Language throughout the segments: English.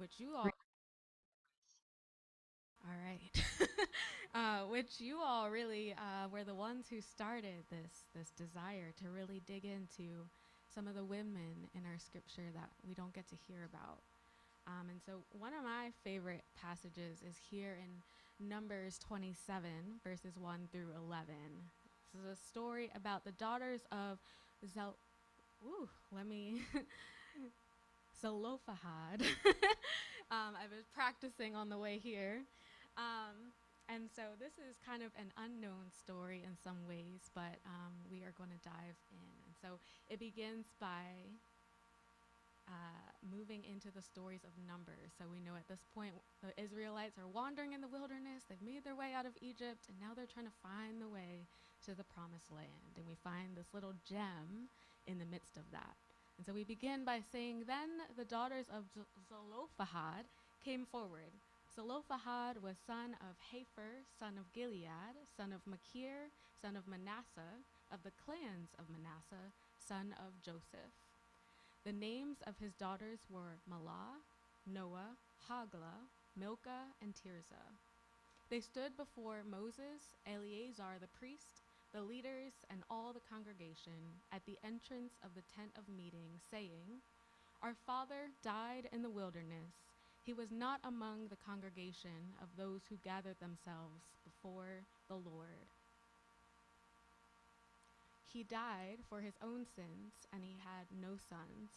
which you all all right, which you all really were the ones who started this desire to really dig into some of the women in our scripture that we don't get to hear about. And so one of my favorite passages is here in Numbers 27, verses 1 through 11. This is a story about the daughters of Zel. Ooh, let me Zelophehad. I was practicing on the way here. Um, and so this is kind of an unknown story in some ways, but we are going to dive in. And so it begins by moving into the stories of Numbers. So we know at this point the Israelites are wandering in the wilderness. They've made their way out of Egypt, and now they're trying to find the way to the promised land. And we find this little gem in the midst of that. And so we begin by saying, Then the daughters of Zelophehad came forward. Zelophehad was son of Hepher, son of Gilead, son of Machir, son of Manasseh, of the clans of Manasseh, son of Joseph. The names of his daughters were Mahlah, Noah, Haglah, Milcah, and Tirzah. They stood before Moses, Eleazar the priest, the leaders, and all the congregation at the entrance of the tent of meeting, saying, Our father died in the wilderness. He was not among the congregation of those who gathered themselves before the Lord. He died for his own sins, and he had no sons.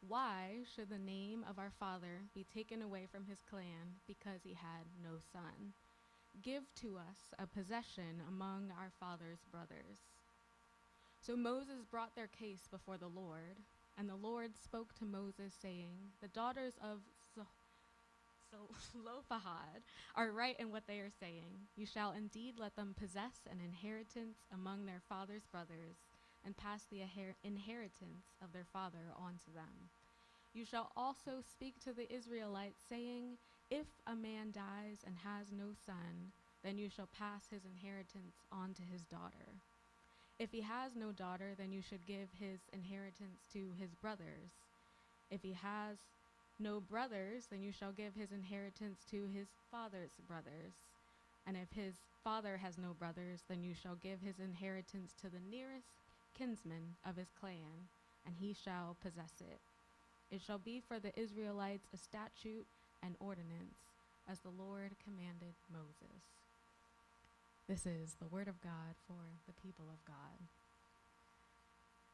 Why should the name of our father be taken away from his clan because he had no son? Give to us a possession among our father's brothers. So Moses brought their case before the Lord, and the Lord spoke to Moses, saying, The daughters of Zelophehad are right in what they are saying. You shall indeed let them possess an inheritance among their father's brothers, and pass the inheritance of their father on to them. You shall also speak to the Israelites, saying, If a man dies and has no son, then you shall pass his inheritance on to his daughter. If he has no daughter, then you should give his inheritance to his brothers. If he has no brothers, then you shall give his inheritance to his father's brothers. And if his father has no brothers, then you shall give his inheritance to the nearest kinsman of his clan, and he shall possess it. It shall be for the Israelites a statute and ordinance, as the Lord commanded Moses. This is the word of God for the people of God.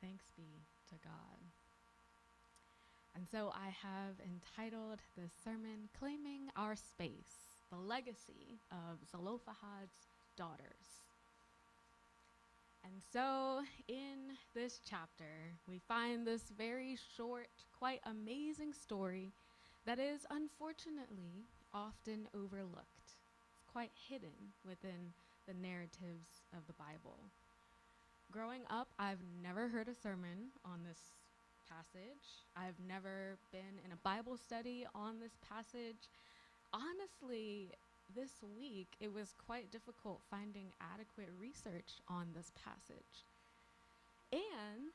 Thanks be to God. And so I have entitled this sermon, Claiming Our Space, the Legacy of Zelophehad's Daughters. And so in this chapter, we find this very short, quite amazing story that is unfortunately often overlooked. It's quite hidden within the narratives of the Bible. Growing up, I've never heard a sermon on this passage. I've never been in a Bible study on this passage. Honestly, this week it was quite difficult finding adequate research on this passage. And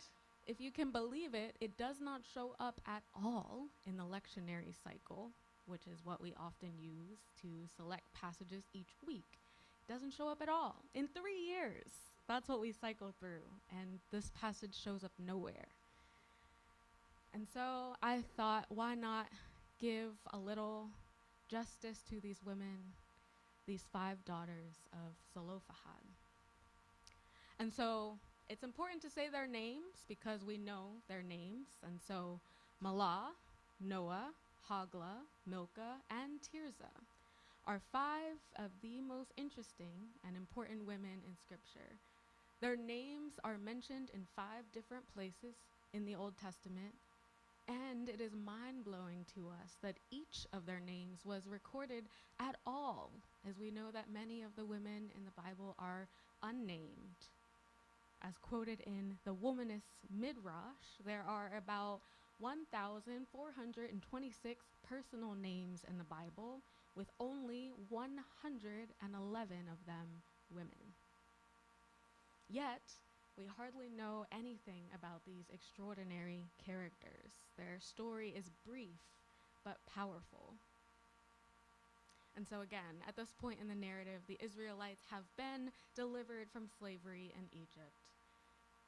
if you can believe it, it does not show up at all in the lectionary cycle, which is what we often use to select passages each week. It doesn't show up at all. In 3 years, that's what we cycle through, and this passage shows up nowhere. And so I thought, why not give a little justice to these women, these 5 daughters of Zelophehad. And so it's important to say their names because we know their names. And so Mahlah, Noah, Haglah, Milcah, and Tirzah are 5 of the most interesting and important women in Scripture. Their names are mentioned in 5 different places in the Old Testament, and it is mind-blowing to us that each of their names was recorded at all, as we know that many of the women in the Bible are unnamed. As quoted in the Womanist Midrash, there are about 1,426 personal names in the Bible, with only 111 of them women. Yet, we hardly know anything about these extraordinary characters. Their story is brief, but powerful. And so again, at this point in the narrative, the Israelites have been delivered from slavery in Egypt.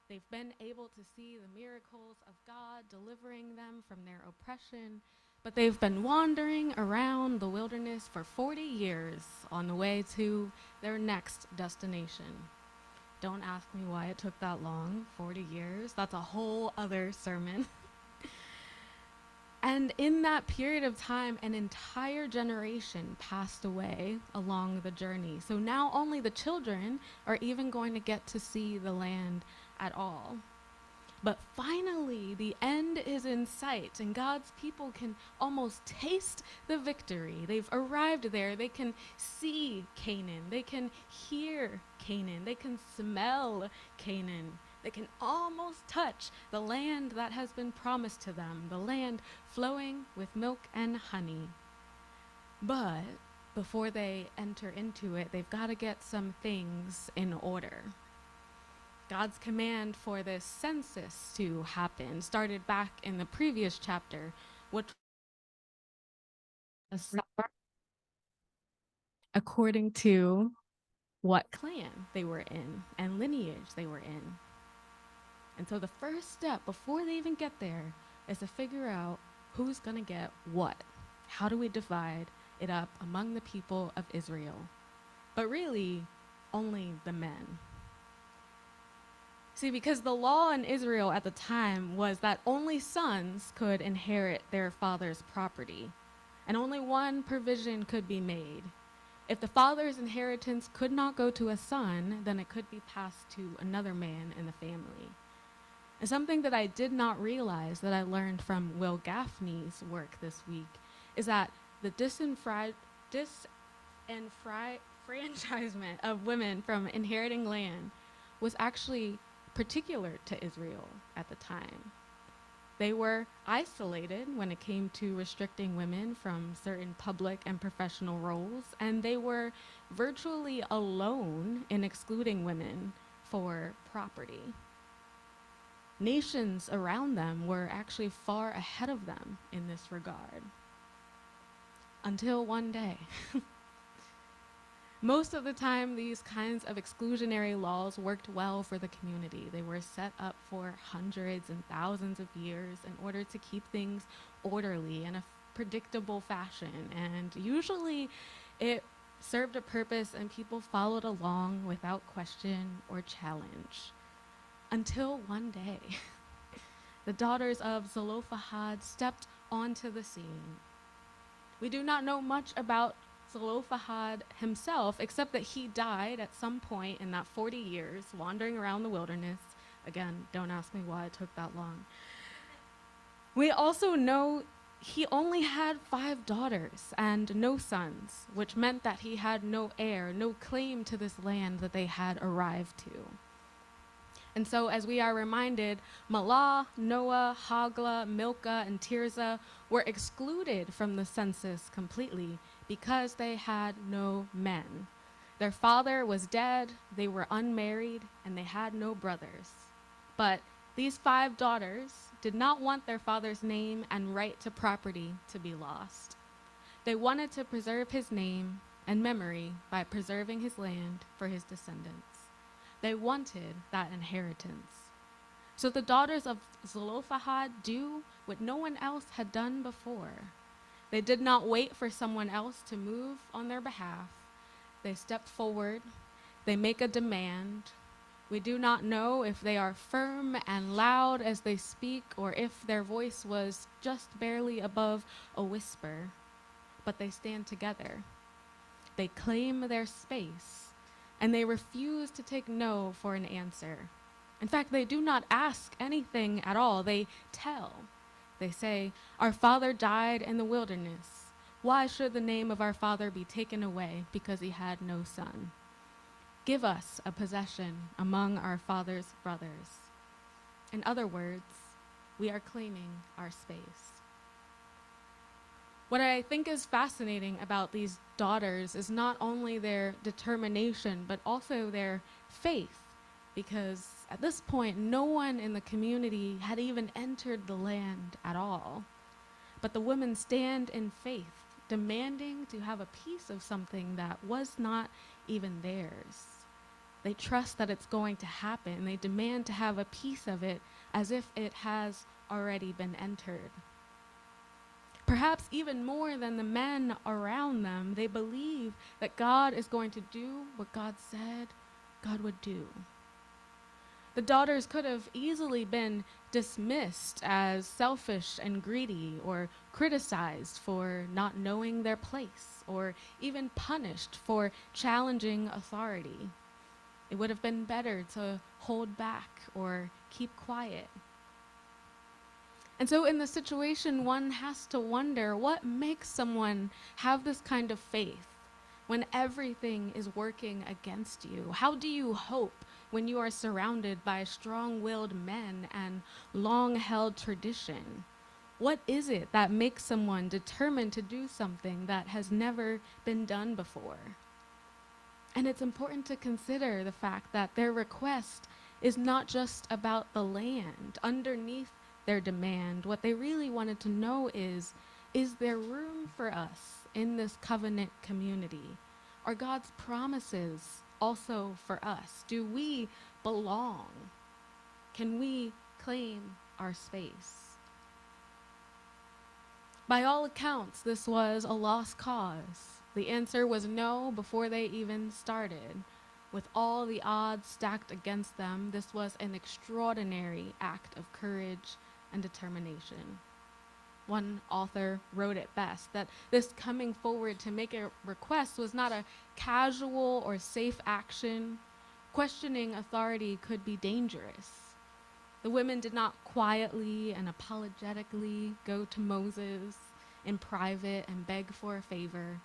They've been able to see the miracles of God delivering them from their oppression, but they've been wandering around the wilderness for 40 years on the way to their next destination. Don't ask me why it took that long, 40 years. That's a whole other sermon. And in that period of time, an entire generation passed away along the journey. So now only the children are even going to get to see the land at all. But finally, the end is in sight, and God's people can almost taste the victory. They've arrived there. They can see Canaan. They can hear Canaan. They can smell Canaan. They can almost touch the land that has been promised to them, the land flowing with milk and honey. But before they enter into it, they've got to get some things in order. God's command for this census to happen started back in the previous chapter, which was according to what clan they were in and lineage they were in. And so the first step before they even get there is to figure out who's going to get what. How do we divide it up among the people of Israel? But really, only the men. See, because the law in Israel at the time was that only sons could inherit their father's property, and only one provision could be made. If the father's inheritance could not go to a son, then it could be passed to another man in the family. And something that I did not realize that I learned from Will Gaffney's work this week is that the disenfranchisement of women from inheriting land was actually particular to Israel at the time. They were isolated when it came to restricting women from certain public and professional roles, and they were virtually alone in excluding women for property. Nations around them were actually far ahead of them in this regard. Until one day. Most of the time, these kinds of exclusionary laws worked well for the community. They were set up for hundreds and thousands of years in order to keep things orderly in a predictable fashion. And usually it served a purpose and people followed along without question or challenge. Until one day, the daughters of Zelophehad stepped onto the scene. We do not know much about Zelophehad himself, except that he died at some point in that 40 years, wandering around the wilderness. Again, don't ask me why it took that long. We also know he only had 5 daughters and no sons, which meant that he had no heir, no claim to this land that they had arrived to. And so, as we are reminded, Mahlah, Noah, Hoglah, Milcah, and Tirzah were excluded from the census completely because they had no men. Their father was dead, they were unmarried, and they had no brothers. But these 5 daughters did not want their father's name and right to property to be lost. They wanted to preserve his name and memory by preserving his land for his descendants. They wanted that inheritance. So the daughters of Zelophehad do what no one else had done before. They did not wait for someone else to move on their behalf. They step forward. They make a demand. We do not know if they are firm and loud as they speak or if their voice was just barely above a whisper. But they stand together. They claim their space. And they refuse to take no for an answer. In fact, they do not ask anything at all. They tell. They say, "Our father died in the wilderness. Why should the name of our father be taken away because he had no son? Give us a possession among our father's brothers." In other words, we are claiming our space. What I think is fascinating about these daughters is not only their determination, but also their faith, because at this point, no one in the community had even entered the land at all. But the women stand in faith, demanding to have a piece of something that was not even theirs. They trust that it's going to happen. They demand to have a piece of it as if it has already been entered. Perhaps even more than the men around them, they believe that God is going to do what God said God would do. The daughters could have easily been dismissed as selfish and greedy, or criticized for not knowing their place, or even punished for challenging authority. It would have been better to hold back or keep quiet. And so in the situation, one has to wonder, what makes someone have this kind of faith when everything is working against you? How do you hope when you are surrounded by strong-willed men and long-held tradition? What is it that makes someone determined to do something that has never been done before? And it's important to consider the fact that their request is not just about the land. Underneath their demand, what they really wanted to know is there room for us in this covenant community? Are God's promises also for us? Do we belong? Can we claim our space? By all accounts, this was a lost cause. The answer was no before they even started. With all the odds stacked against them, this was an extraordinary act of courage and determination. One author wrote it best, that this coming forward to make a request was not a casual or safe action. Questioning authority could be dangerous. The women did not quietly and apologetically go to Moses in private and beg for a favor.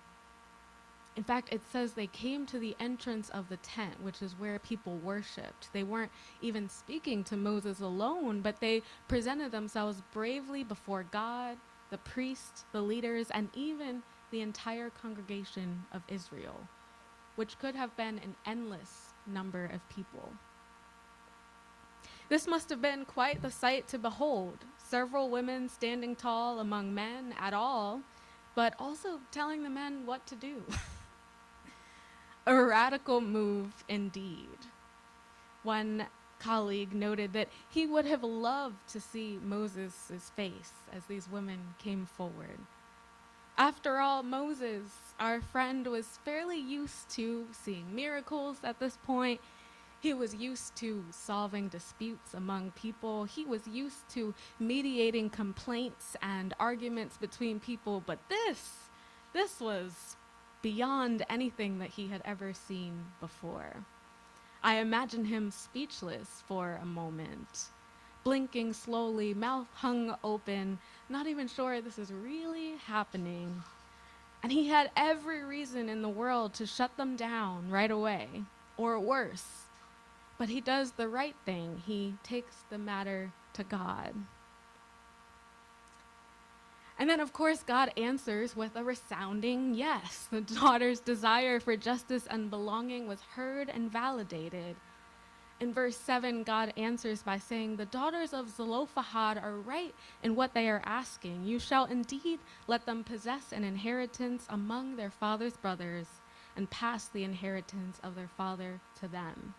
In fact, it says they came to the entrance of the tent, which is where people worshiped. They weren't even speaking to Moses alone, but they presented themselves bravely before God, the priests, the leaders, and even the entire congregation of Israel, which could have been an endless number of people. This must have been quite the sight to behold. Several women standing tall among men at all, but also telling the men what to do. A radical move indeed. One colleague noted that he would have loved to see Moses' face as these women came forward. After all, Moses, our friend, was fairly used to seeing miracles at this point. He was used to solving disputes among people. He was used to mediating complaints and arguments between people, but this was beyond anything that he had ever seen before. I imagine him speechless for a moment, blinking slowly, mouth hung open, not even sure this is really happening. And he had every reason in the world to shut them down right away, or worse. But he does the right thing. He takes the matter to God. And then, of course, God answers with a resounding yes. The daughter's desire for justice and belonging was heard and validated. In verse 7, God answers by saying, "The daughters of Zelophehad are right in what they are asking. You shall indeed let them possess an inheritance among their father's brothers and pass the inheritance of their father to them."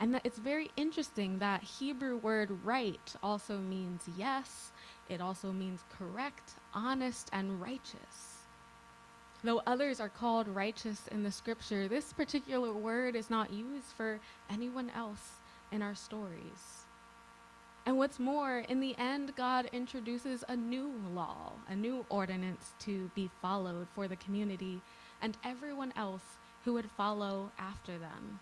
And that it's very interesting that Hebrew word right also means yes. It also means correct, honest, and righteous. Though others are called righteous in the scripture, this particular word is not used for anyone else in our stories. And what's more, in the end, God introduces a new law, a new ordinance to be followed for the community and everyone else who would follow after them.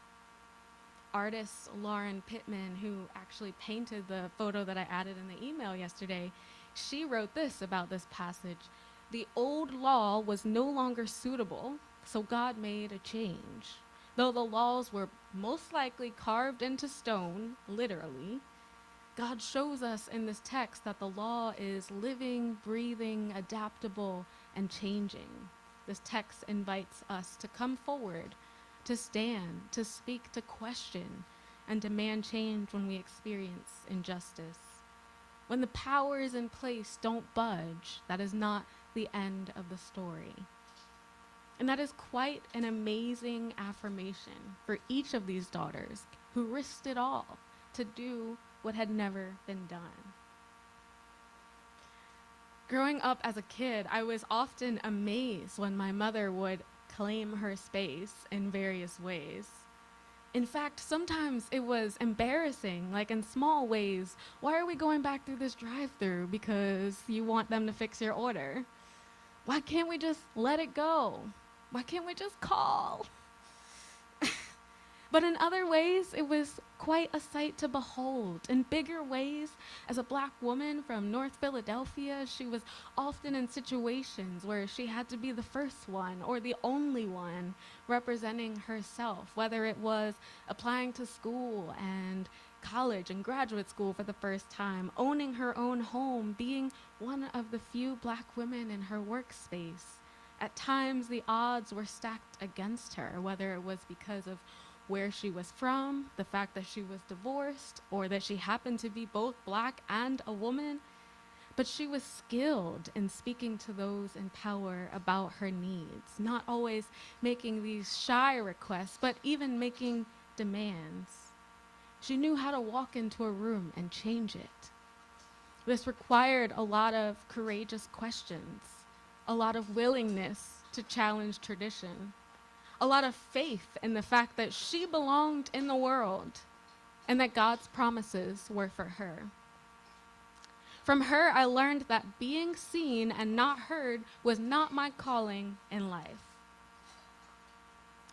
Artist Lauren Pittman, who actually painted the photo that I added in the email yesterday, she wrote this about this passage. The old law was no longer suitable, so God made a change. Though the laws were most likely carved into stone, literally, God shows us in this text that the law is living, breathing, adaptable, and changing. This text invites us to come forward, to stand, to speak, to question, and demand change when we experience injustice. When the powers in place don't budge, that is not the end of the story. And that is quite an amazing affirmation for each of these daughters who risked it all to do what had never been done. Growing up as a kid, I was often amazed when my mother would claim her space in various ways. In fact, sometimes it was embarrassing, like in small ways. Why are we going back through this drive-thru? Because you want them to fix your order. Why can't we just let it go? Why can't we just call? But in other ways, it was quite a sight to behold. In bigger ways, as a Black woman from North Philadelphia, she was often in situations where she had to be the first one or the only one representing herself, whether it was applying to school and college and graduate school for the first time, owning her own home, being one of the few Black women in her workspace. At times, the odds were stacked against her, whether it was because of where she was from, the fact that she was divorced, or that she happened to be both Black and a woman. But she was skilled in speaking to those in power about her needs, not always making these shy requests, but even making demands. She knew how to walk into a room and change it. This required a lot of courageous questions, a lot of willingness to challenge tradition, a lot of faith in the fact that she belonged in the world and that God's promises were for her. From her, I learned that being seen and not heard was not my calling in life.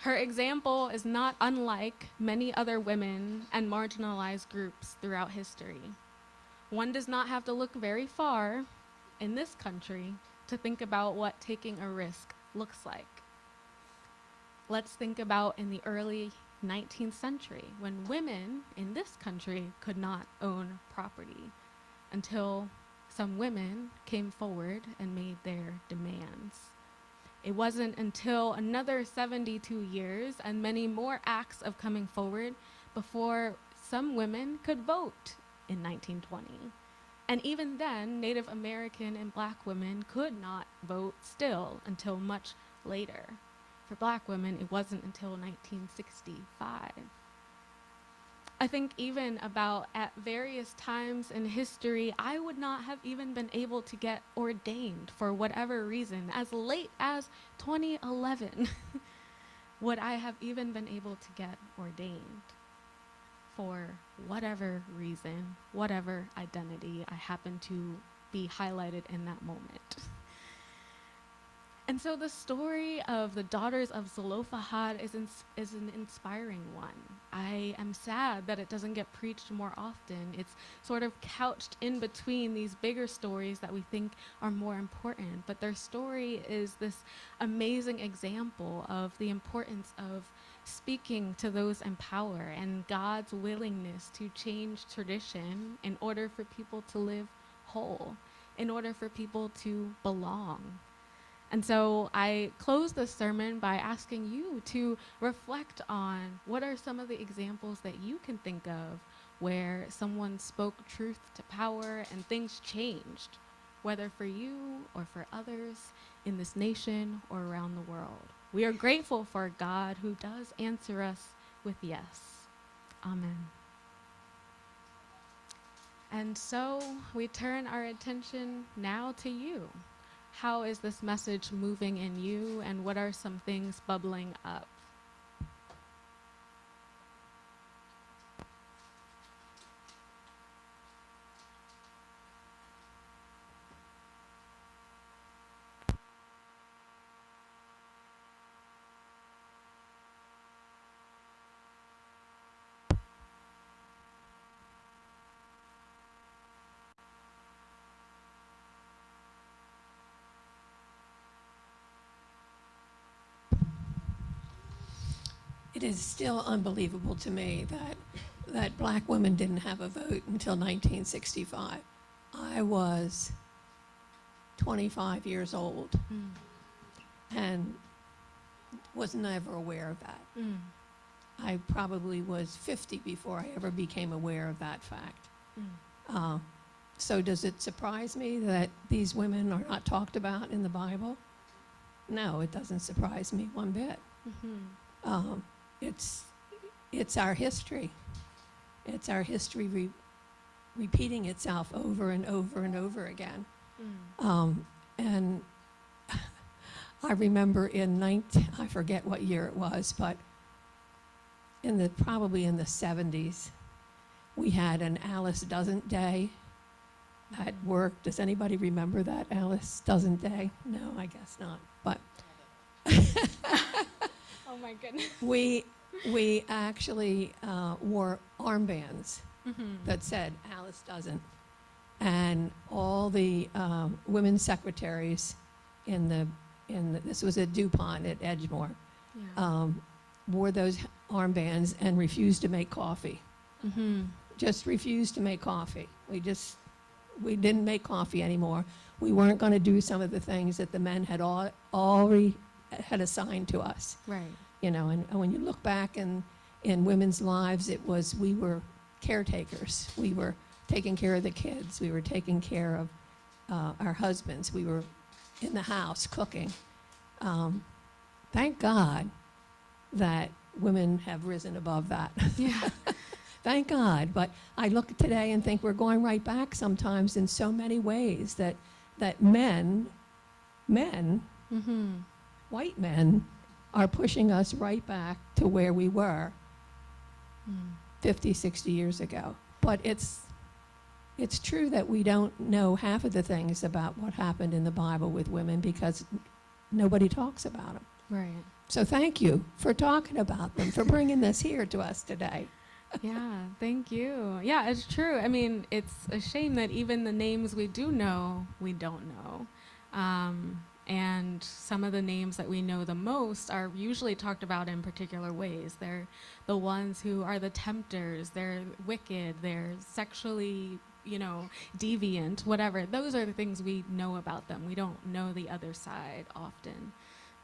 Her example is not unlike many other women and marginalized groups throughout history. One does not have to look very far in this country to think about what taking a risk looks like. Let's think about in the early 19th century when women in this country could not own property until some women came forward and made their demands. It wasn't until another 72 years and many more acts of coming forward before some women could vote in 1920. And even then, Native American and Black women could not vote still until much later. For Black women, it wasn't until 1965. I think even about at various times in history, I would not have even been able to get ordained for whatever reason. As late as 2011, would I have even been able to get ordained for whatever reason, whatever identity I happen to be highlighted in that moment. And so the story of the daughters of Zelophehad is an inspiring one. I am sad that it doesn't get preached more often. It's sort of couched in between these bigger stories that we think are more important. But their story is this amazing example of the importance of speaking to those in power and God's willingness to change tradition in order for people to live whole, in order for people to belong. And so I close this sermon by asking you to reflect on what are some of the examples that you can think of where someone spoke truth to power and things changed, whether for you or for others in this nation or around the world. We are grateful for a God who does answer us with yes. Amen. And so we turn our attention now to you. How is this message moving in you, and what are some things bubbling up? It is still unbelievable to me that Black women didn't have a vote until 1965. I was 25 years old and was never aware of that. I probably was 50 before I ever became aware of that fact. So does it surprise me that these women are not talked about in the Bible? No, it doesn't surprise me one bit. Um, it's our history. It's our history repeating itself over and over and over again. And I remember I forget what year it was, but probably in the 70s, we had an Alice Doesn't Day at work. Does anybody remember that Alice Doesn't Day? No, I guess not. But Oh my goodness. we actually wore armbands that said Alice Doesn't, and all the women's secretaries this was at DuPont at Edgemore, wore those armbands and refused to make coffee. Just refused to make coffee. We didn't make coffee anymore. We weren't going to do some of the things that the men had already had assigned to us. Right. And when you look back in women's lives, we were caretakers. We were taking care of the kids. We were taking care of our husbands. We were in the house cooking. Thank God that women have risen above that. Yeah. Thank God. But I look today and think we're going right back sometimes in so many ways that men, white men, are pushing us right back to where we were 50, 60 years ago. But it's true that we don't know half of the things about what happened in the Bible with women because nobody talks about them. Right. So thank you for talking about them, for bringing this here to us today. Yeah, thank you. Yeah, it's true. I mean, it's a shame that even the names we do know, we don't know. And some of the names that we know the most are usually talked about in particular ways. They're the ones who are the tempters, they're wicked, they're sexually, deviant, whatever. Those are the things we know about them. We don't know the other side often.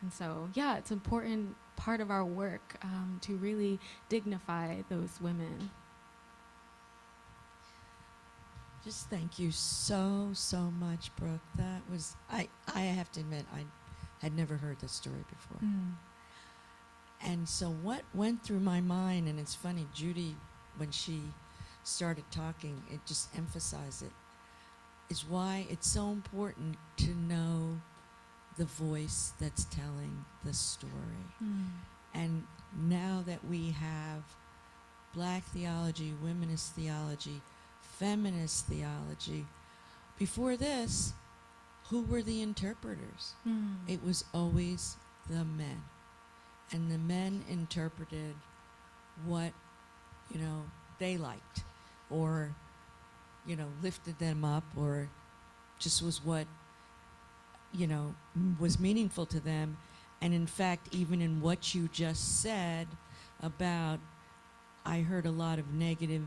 And so, yeah, it's an important part of our work to really dignify those women. Just thank you so, so much, Brooke. That was, I have to admit, I had never heard that story before. And so what went through my mind, and it's funny, Judy, when she started talking, it just emphasized it, is why it's so important to know the voice that's telling the story. And now that we have Black theology, womenist theology, feminist theology, before this, who were the interpreters? It was always the men. And the men interpreted what, they liked, or, lifted them up, or just was what, was meaningful to them. And in fact, even in what you just said about, I heard a lot of negative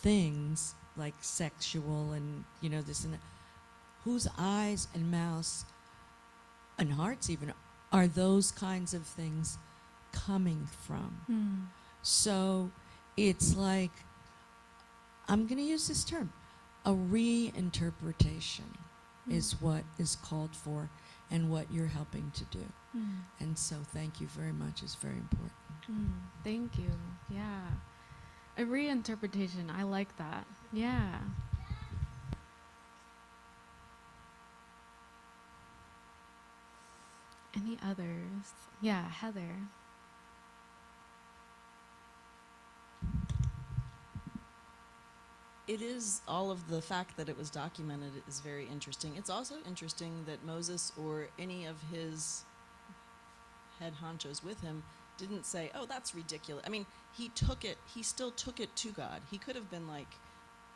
things like sexual and, this and that. Whose eyes and mouths and hearts even are those kinds of things coming from? So it's like, I'm going to use this term, a reinterpretation is what is called for and what you're helping to do. And so thank you very much. It's very important. Thank you. Yeah. A reinterpretation. I like that. Yeah. Any others? Yeah, Heather. It is, all of the fact that it was documented is very interesting. It's also interesting that Moses or any of his head honchos with him didn't say, oh, that's ridiculous. I mean, he still took it to God. He could have been like,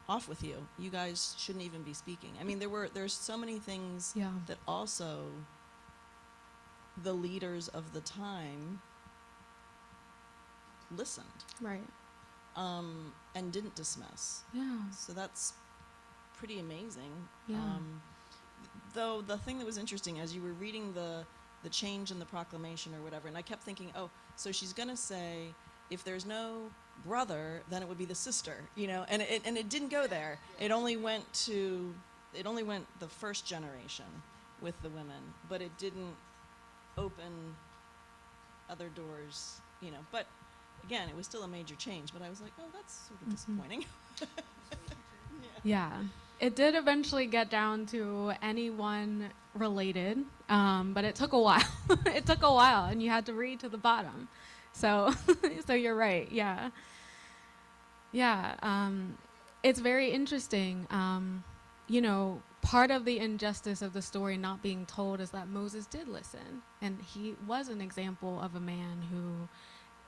off with you. You guys shouldn't even be speaking. I mean, there's so many things that also the leaders of the time listened. Right. And didn't dismiss. Yeah. So that's pretty amazing. Yeah. Though the thing that was interesting, as you were reading the change in the proclamation or whatever, and I kept thinking, oh, so she's going to say if there's no brother, then it would be the sister, you know, and it didn't go there. It only went the first generation with the women, but it didn't open other doors, you know. But again, it was still a major change, but I was like, oh, that's sort of disappointing. Yeah. It did eventually get down to anyone related, but it took a while. It took a while, and you had to read to the bottom. So, so you're right. Yeah. Yeah. It's very interesting. You know, part of the injustice of the story not being told is that Moses did listen, and he was an example of a man who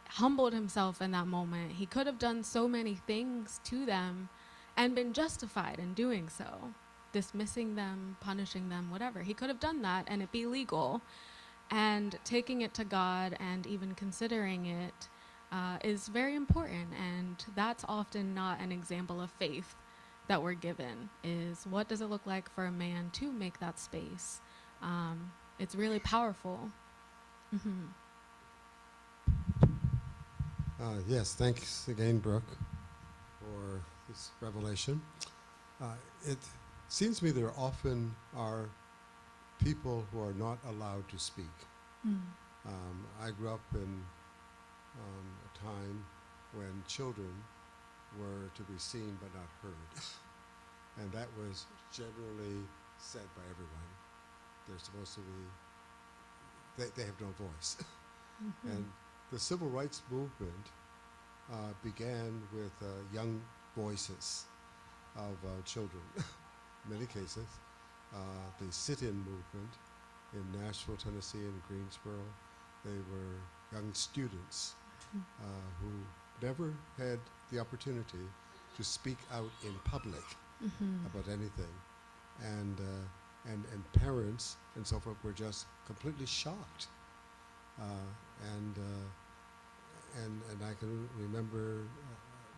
humbled himself in that moment. He could have done so many things to them and been justified in doing so, dismissing them, punishing them, whatever. He could have done that and it be legal. And taking it to God and even considering it is very important. And that's often not an example of faith that we're given, is what does it look like for a man to make that space? It's really powerful. Mm-hmm. Yes, thanks again, Brooke, for this revelation. It seems to me there often are people who are not allowed to speak. I grew up in a time when children were to be seen but not heard. And that was generally said by everyone. They're supposed to be, they have no voice. And the civil rights movement began with young voices of children. In many cases, the sit-in movement in Nashville, Tennessee, and Greensboro, they were young students who never had the opportunity to speak out in public about anything. And parents and so forth were just completely shocked. And I can remember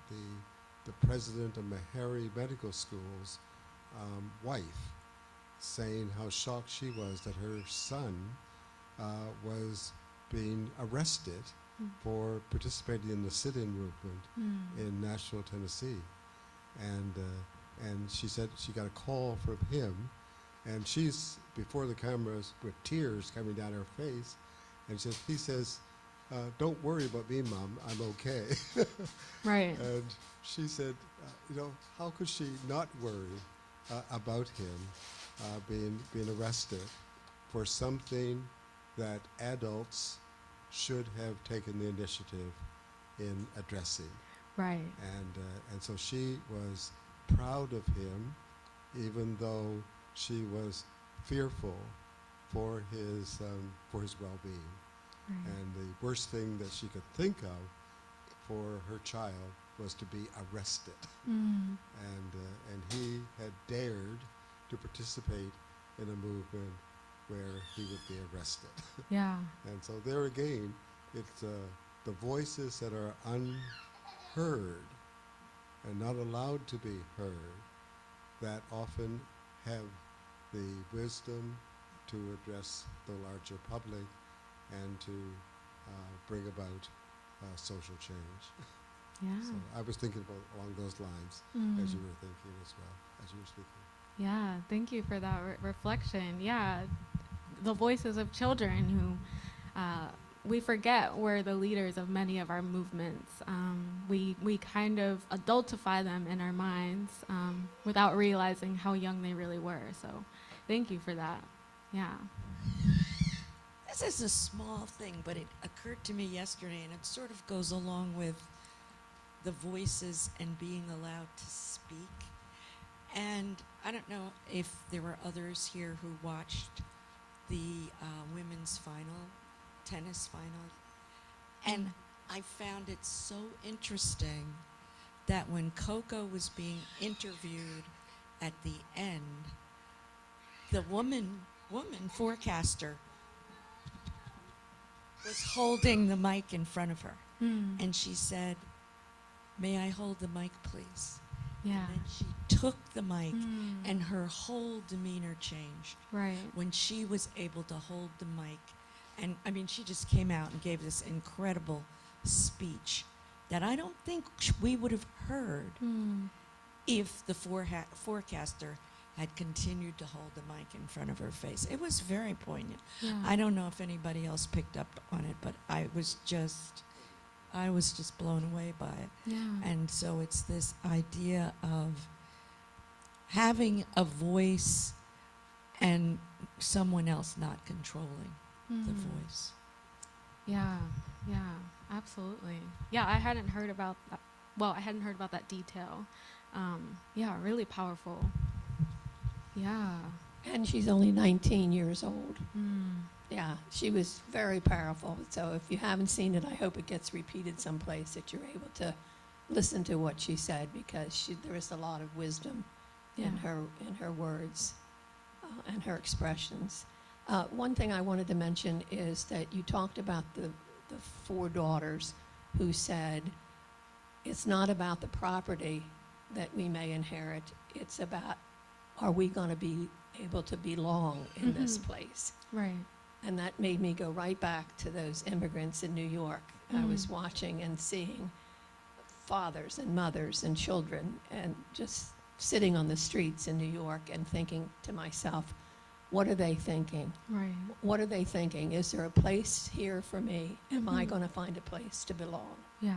the president of Meharry Medical School's wife saying how shocked she was that her son was being arrested for participating in the sit-in movement in Nashville, Tennessee. And she said she got a call from him, and she's before the cameras with tears coming down her face, and he says, don't worry about me, Mom, I'm okay. Right. And she said, you know, how could she not worry about him being arrested for something that adults should have taken the initiative in addressing. Right. And so she was proud of him, even though she was fearful for his well-being. Right. And the worst thing that she could think of for her child was to be arrested. And he had dared to participate in a movement where he would be arrested. Yeah. And so there again, it's the voices that are unheard and not allowed to be heard that often have the wisdom to address the larger public and to bring about social change. Yeah. So I was thinking about along those lines as you were thinking as well, as you were speaking. Yeah, thank you for that reflection. Yeah, the voices of children who we forget were the leaders of many of our movements. We kind of adultify them in our minds without realizing how young they really were. So thank you for that. Yeah. This is a small thing, but it occurred to me yesterday, and it sort of goes along with the voices and being allowed to speak. And I don't know if there were others here who watched the women's tennis final. And I found it so interesting that when Coco was being interviewed at the end, the woman forecaster was holding the mic in front of her. And she said, "May I hold the mic, please?" Yeah. And then she took the mic, and her whole demeanor changed Right. when she was able to hold the mic. And I mean, she just came out and gave this incredible speech. that I don't think we would have heard if the forecaster had continued to hold the mic in front of her face. It was very poignant. Yeah. I don't know if anybody else picked up on it, but I was just blown away by it. Yeah. And so it's this idea of having a voice and someone else not controlling the voice. Yeah, yeah, absolutely. Yeah, I hadn't heard about that. Well, I hadn't heard about that detail. Yeah, really powerful. Yeah. And she's only 19 years old. Mm. Yeah, she was very powerful. So if you haven't seen it, I hope it gets repeated someplace that you're able to listen to what she said, because there is a lot of wisdom in her words and her expressions. One thing I wanted to mention is that you talked about the 4 daughters who said, it's not about the property that we may inherit, it's about, are we going to be able to belong in this place? Right. And that made me go right back to those immigrants in New York. I was watching and seeing fathers and mothers and children and just sitting on the streets in New York and thinking to myself, what are they thinking? Right. What are they thinking? Is there a place here for me? Am I going to find a place to belong? Yeah.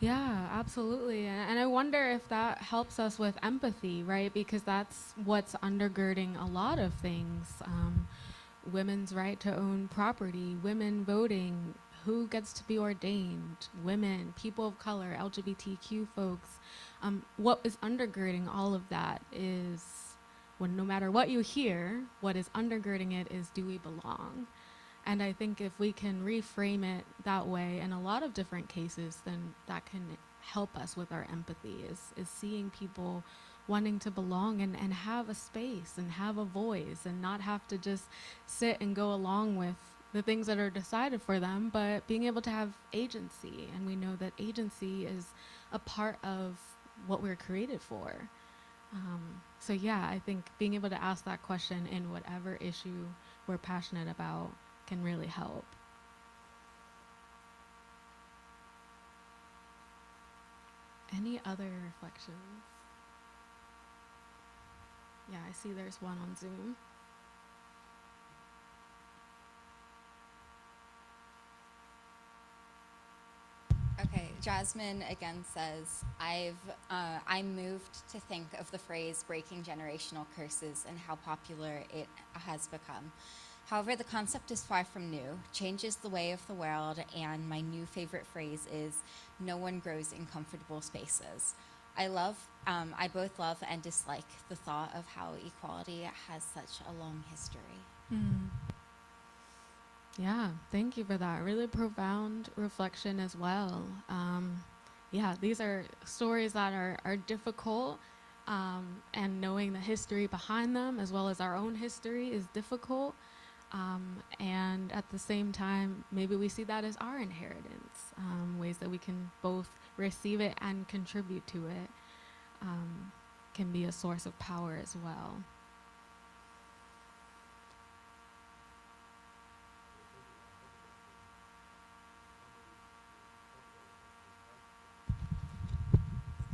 Yeah, absolutely. And I wonder if that helps us with empathy, right? Because that's what's undergirding a lot of things. Women's right to own property, women voting, who gets to be ordained, women, people of color, LGBTQ folks. What is undergirding all of that is, when no matter what you hear, what is undergirding it is, do we belong? And I think if we can reframe it that way in a lot of different cases, then that can help us with our empathy, is seeing people wanting to belong and have a space and have a voice and not have to just sit and go along with the things that are decided for them, but being able to have agency. And we know that agency is a part of what we're created for. So yeah, I think being able to ask that question in whatever issue we're passionate about can really help. Any other reflections? Yeah, I see there's one on Zoom. Okay, Jasmine again says, I'm moved to think of the phrase breaking generational curses and how popular it has become. However, the concept is far from new, changes the way of the world, and my new favorite phrase is, no one grows in comfortable spaces. I both love and dislike the thought of how equality has such a long history. Yeah, thank you for that. Really profound reflection as well. Yeah, these are stories that are difficult, and knowing the history behind them as well as our own history is difficult. And at the same time, maybe we see that as our inheritance, ways that we can both receive it and contribute to it, can be a source of power as well.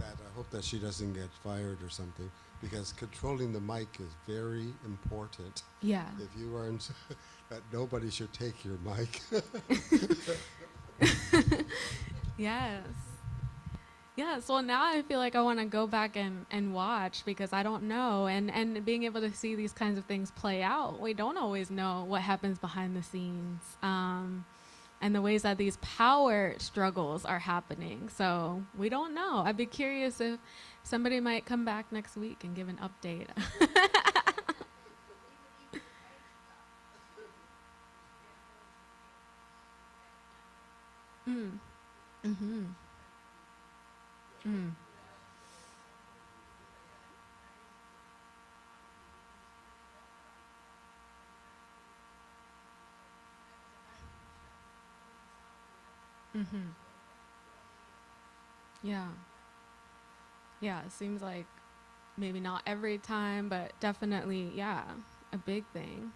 I hope that she doesn't get fired or something, because controlling the mic is very important. Yeah. If you aren't, that nobody should take your mic. Yes. Yes. Well, now I feel like I want to go back and watch, because I don't know. And being able to see these kinds of things play out, we don't always know what happens behind the scenes. And the ways that these power struggles are happening. So we don't know. I'd be curious if somebody might come back next week and give an update. Mm-hmm. Mm. Mm-hmm. Yeah. Yeah, it seems like maybe not every time, but definitely, yeah, a big thing.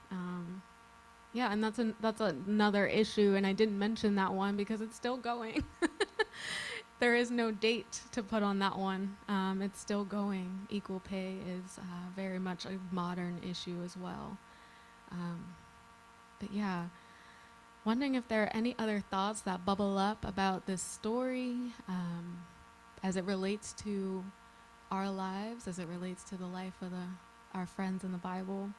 Yeah, and that's another issue, and I didn't mention that one because it's still going. There is no date to put on that one. It's still going. Equal pay is very much a modern issue as well. But yeah, wondering if there are any other thoughts that bubble up about this story as it relates to our lives, as it relates to the life of our friends in the Bible.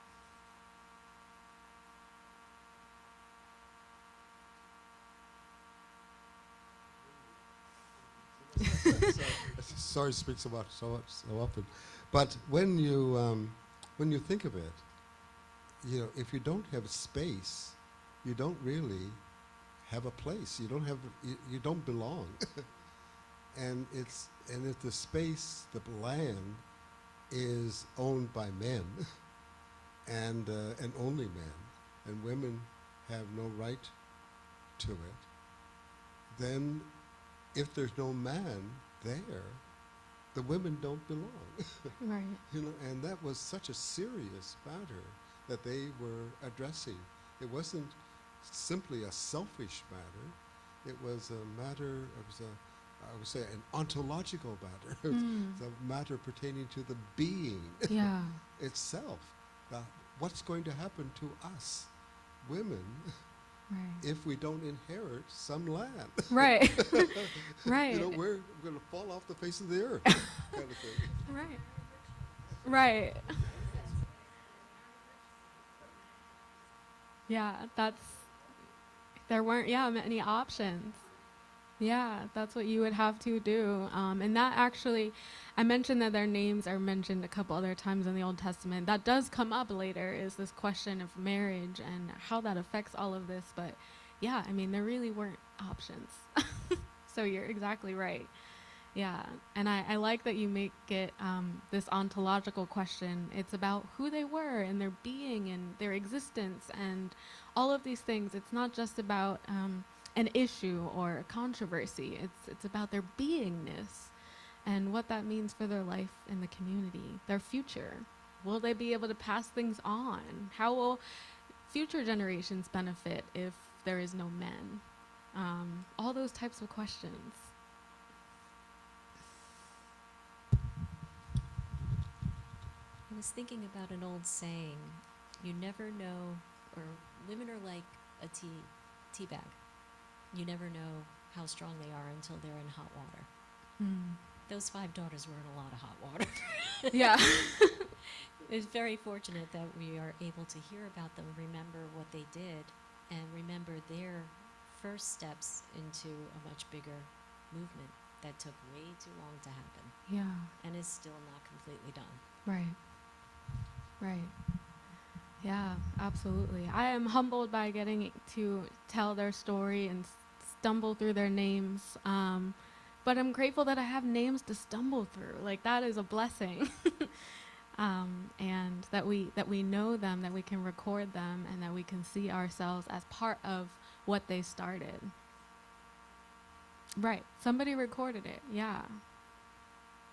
Sorry to speak so often, but when you think of it, if you don't have space, you don't really have a place. You don't belong. and if the space, the land, is owned by men, and only men, and women have no right to it, then if there's no man there, the women don't belong. Right. And that was such a serious matter that they were addressing. It wasn't simply a selfish matter. It was a matter, I would say, an ontological matter. It's a matter pertaining to the being Yeah. itself. What's going to happen to us, women, Right. if we don't inherit some land? Right. Right. We're going to fall off the face of the earth, kind of thing. Right. Right. Yeah, there weren't, many options. Yeah, that's what you would have to do. And that actually, I mentioned that their names are mentioned a couple other times in the Old Testament. That does come up later, is this question of marriage and how that affects all of this. But yeah, there really weren't options. So you're exactly right. Yeah, and I like that you make it this ontological question. It's about who they were and their being and their existence and all of these things. It's not just about an issue or a controversy. It's about their beingness and what that means for their life in the community, their future. Will they be able to pass things on? How will future generations benefit if there is no men? All those types of questions. I was thinking about an old saying, you never know, or women are like a tea bag. You never know how strong they are until they're in hot water. Those 5 daughters were in a lot of hot water. Yeah. It's very fortunate that we are able to hear about them, remember what they did, and remember their first steps into a much bigger movement that took way too long to happen Yeah. and is still not completely done. Right. Right. Yeah, absolutely. I am humbled by getting to tell their story and stumble through their names. But I'm grateful that I have names to stumble through. Like, that is a blessing. And that we know them, that we can record them, and that we can see ourselves as part of what they started. Right. Somebody recorded it. Yeah.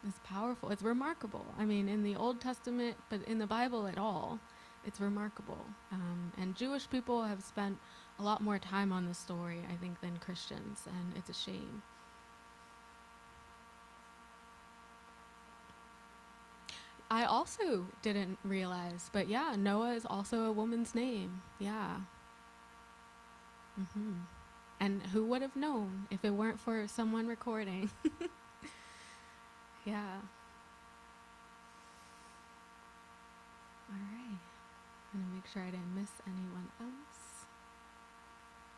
It's powerful. It's remarkable. In the Old Testament, but in the Bible at all, it's remarkable. And Jewish people have spent a lot more time on this story, I think, than Christians, and it's a shame. I also didn't realize, but yeah, Noah is also a woman's name. Yeah. And who would have known if it weren't for someone recording? Yeah. All right. I'm gonna make sure I didn't miss anyone else.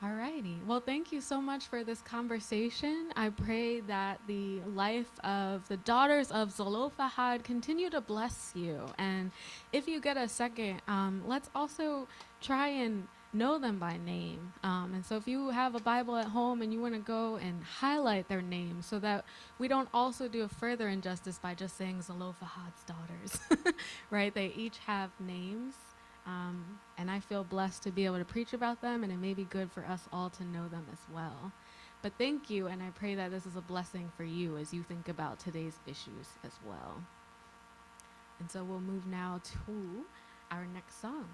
All righty. Well, thank you so much for this conversation. I pray that the life of the daughters of Zelophehad continue to bless you. And if you get a second, let's also try and know them by name. And so if you have a Bible at home and you want to go and highlight their names so that we don't also do a further injustice by just saying Zelophehad's daughters, right? They each have names. And I feel blessed to be able to preach about them, and it may be good for us all to know them as well. But thank you, and I pray that this is a blessing for you as you think about today's issues as well. And so we'll move now to our next song.